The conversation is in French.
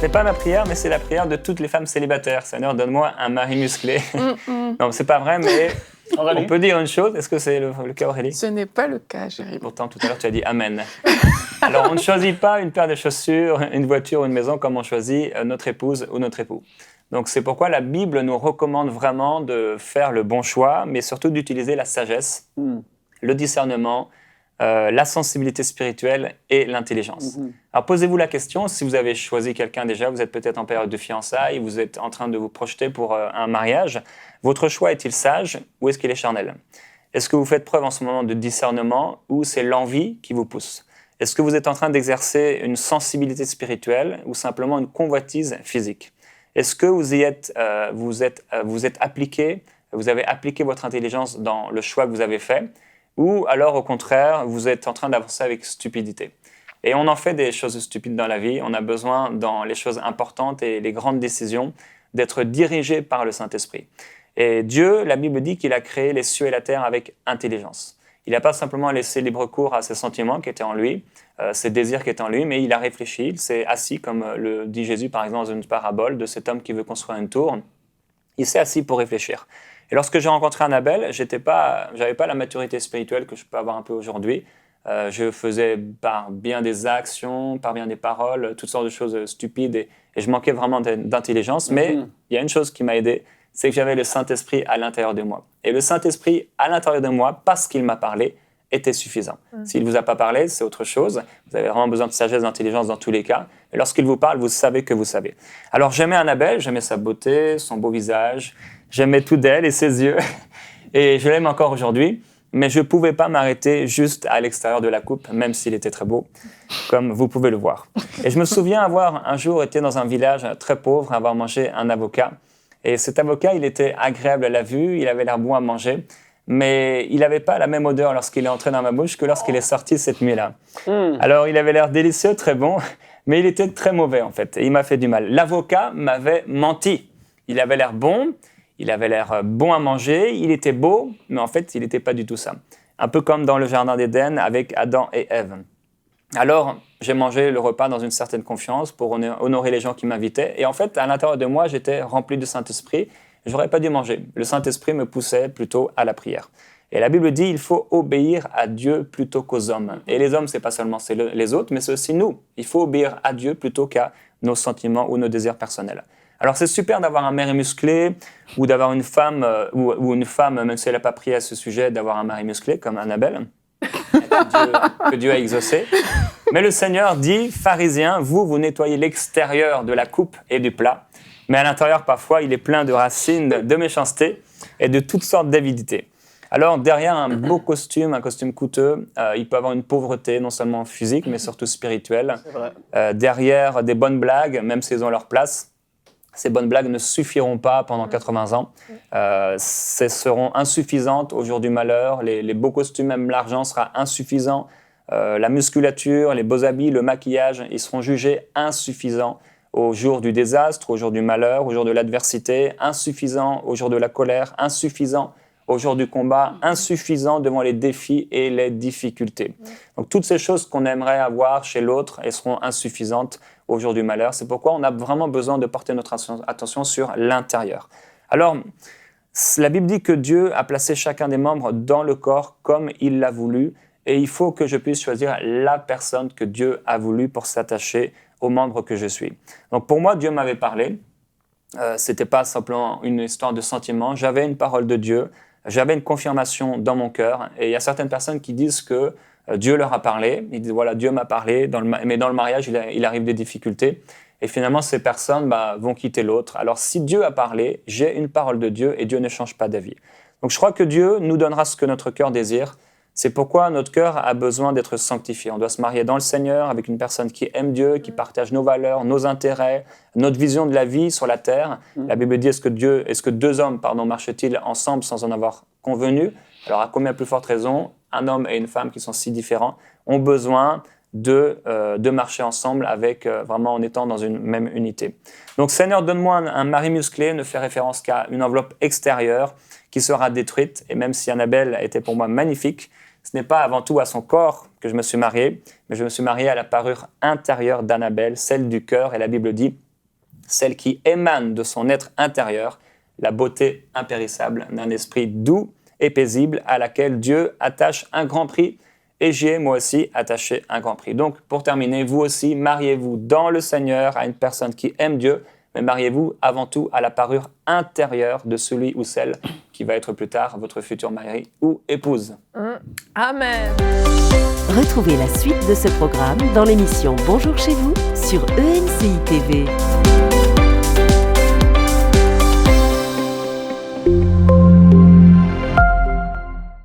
n'est pas ma prière, mais c'est la prière de toutes les femmes célibataires. Seigneur, donne-moi un mari musclé. Non, c'est pas vrai, mais on peut dire une chose. Est-ce que c'est le cas, Aurélie? Ce n'est pas le cas, Jérémy. Pourtant, tout à l'heure, tu as dit Amen. Alors, on ne choisit pas une paire de chaussures, une voiture ou une maison comme on choisit notre épouse ou notre époux. Donc, c'est pourquoi la Bible nous recommande vraiment de faire le bon choix, mais surtout d'utiliser la sagesse, le discernement, la sensibilité spirituelle et l'intelligence. Alors, posez-vous la question, si vous avez choisi quelqu'un déjà, vous êtes peut-être en période de fiançailles, vous êtes en train de vous projeter pour un mariage, votre choix est-il sage ou est-ce qu'il est charnel? Est-ce que vous faites preuve en ce moment de discernement ou c'est l'envie qui vous pousse? Est-ce que vous êtes en train d'exercer une sensibilité spirituelle ou simplement une convoitise physique? Est-ce que vous avez appliqué votre intelligence dans le choix que vous avez fait? Ou alors, au contraire, vous êtes en train d'avancer avec stupidité. Et on en fait des choses stupides dans la vie. On a besoin, dans les choses importantes et les grandes décisions, d'être dirigé par le Saint-Esprit. Et Dieu, la Bible dit qu'il a créé les cieux et la terre avec intelligence. Il n'a pas simplement laissé libre cours à ses sentiments qui étaient en lui, ses désirs qui étaient en lui, mais il a réfléchi, il s'est assis, comme le dit Jésus par exemple dans une parabole de cet homme qui veut construire une tour. Il s'est assis pour réfléchir. Et lorsque j'ai rencontré Annabelle, j'avais pas la maturité spirituelle que je peux avoir un peu aujourd'hui. Je faisais par bien des actions, par bien des paroles, toutes sortes de choses stupides et je manquais vraiment d'intelligence. Mais il y a une chose qui m'a aidé, c'est que j'avais le Saint-Esprit à l'intérieur de moi. Et le Saint-Esprit à l'intérieur de moi, parce qu'il m'a parlé, était suffisant. S'il ne vous a pas parlé, c'est autre chose. Vous avez vraiment besoin de sagesse, d'intelligence dans tous les cas. Et lorsqu'il vous parle, vous savez que vous savez. Alors j'aimais Annabelle, j'aimais sa beauté, son beau visage, j'aimais tout d'elle et ses yeux. Et je l'aime encore aujourd'hui. Mais je ne pouvais pas m'arrêter juste à l'extérieur de la coupe, même s'il était très beau, comme vous pouvez le voir. Et je me souviens avoir un jour été dans un village très pauvre, avoir mangé un avocat. Et cet avocat, il était agréable à la vue, il avait l'air bon à manger, mais il n'avait pas la même odeur lorsqu'il est entré dans ma bouche que lorsqu'il est sorti cette nuit-là. Alors, il avait l'air délicieux, très bon, mais il était très mauvais en fait, et il m'a fait du mal. L'avocat m'avait menti. Il avait l'air bon, il avait l'air bon à manger, il était beau, mais en fait, il n'était pas du tout ça. Un peu comme dans le Jardin d'Éden avec Adam et Ève. Alors, j'ai mangé le repas dans une certaine confiance pour honorer les gens qui m'invitaient. Et en fait, à l'intérieur de moi, j'étais rempli du Saint-Esprit. Je n'aurais pas dû manger. Le Saint-Esprit me poussait plutôt à la prière. Et la Bible dit, il faut obéir à Dieu plutôt qu'aux hommes. Et les hommes, ce n'est pas seulement les autres, mais c'est aussi nous. Il faut obéir à Dieu plutôt qu'à nos sentiments ou nos désirs personnels. Alors, c'est super d'avoir un mari musclé ou d'avoir une femme, ou une femme, même si elle n'a pas prié à ce sujet, d'avoir un mari musclé comme Annabelle, que Dieu a exaucé. Mais le Seigneur dit, pharisiens, vous nettoyez l'extérieur de la coupe et du plat, mais à l'intérieur, parfois, il est plein de racines, de méchanceté et de toutes sortes d'avidités. Alors, derrière un beau costume, un costume coûteux, il peut avoir une pauvreté, non seulement physique, mais surtout spirituelle. Derrière des bonnes blagues, même s'ils ont leur place, ces bonnes blagues ne suffiront pas pendant 80 ans. Elles seront insuffisantes au jour du malheur. Les beaux costumes, même l'argent sera insuffisant. La musculature, les beaux habits, le maquillage, ils seront jugés insuffisants au jour du désastre, au jour du malheur, au jour de l'adversité, insuffisants au jour de la colère, insuffisants au jour du combat, insuffisants devant les défis et les difficultés. Donc toutes ces choses qu'on aimerait avoir chez l'autre, elles seront insuffisantes au jour du malheur. C'est pourquoi on a vraiment besoin de porter notre attention sur l'intérieur. Alors, la Bible dit que Dieu a placé chacun des membres dans le corps comme il l'a voulu, et il faut que je puisse choisir la personne que Dieu a voulu pour s'attacher aux membres que je suis. Donc pour moi, Dieu m'avait parlé. C'était pas simplement une histoire de sentiment. J'avais une parole de Dieu. J'avais une confirmation dans mon cœur. Et il y a certaines personnes qui disent que Dieu leur a parlé. Ils disent, voilà, Dieu m'a parlé, mais dans le mariage, il arrive des difficultés. Et finalement, ces personnes vont quitter l'autre. Alors, si Dieu a parlé, j'ai une parole de Dieu et Dieu ne change pas d'avis. Donc, je crois que Dieu nous donnera ce que notre cœur désire. C'est pourquoi notre cœur a besoin d'être sanctifié. On doit se marier dans le Seigneur avec une personne qui aime Dieu, qui partage nos valeurs, nos intérêts, notre vision de la vie sur la terre. La Bible dit, est-ce que deux hommes marchent-ils ensemble sans en avoir convenu? Alors à combien plus forte raison, un homme et une femme qui sont si différents ont besoin de marcher ensemble avec vraiment en étant dans une même unité. Donc Seigneur, donne-moi un mari musclé ne fait référence qu'à une enveloppe extérieure qui sera détruite. Et même si Annabelle était pour moi magnifique, ce n'est pas avant tout à son corps que je me suis marié, mais je me suis marié à la parure intérieure d'Annabelle, celle du cœur. Et la Bible dit celle qui émane de son être intérieur, la beauté impérissable d'un esprit doux et paisible à laquelle Dieu attache un grand prix. Et j'y ai moi aussi attaché un grand prix. Donc pour terminer, vous aussi, mariez-vous dans le Seigneur à une personne qui aime Dieu, mais mariez-vous avant tout à la parure intérieure de celui ou celle qui va être plus tard votre futur mari ou épouse. Amen. Retrouvez la suite de ce programme dans l'émission Bonjour chez vous sur EMCI TV.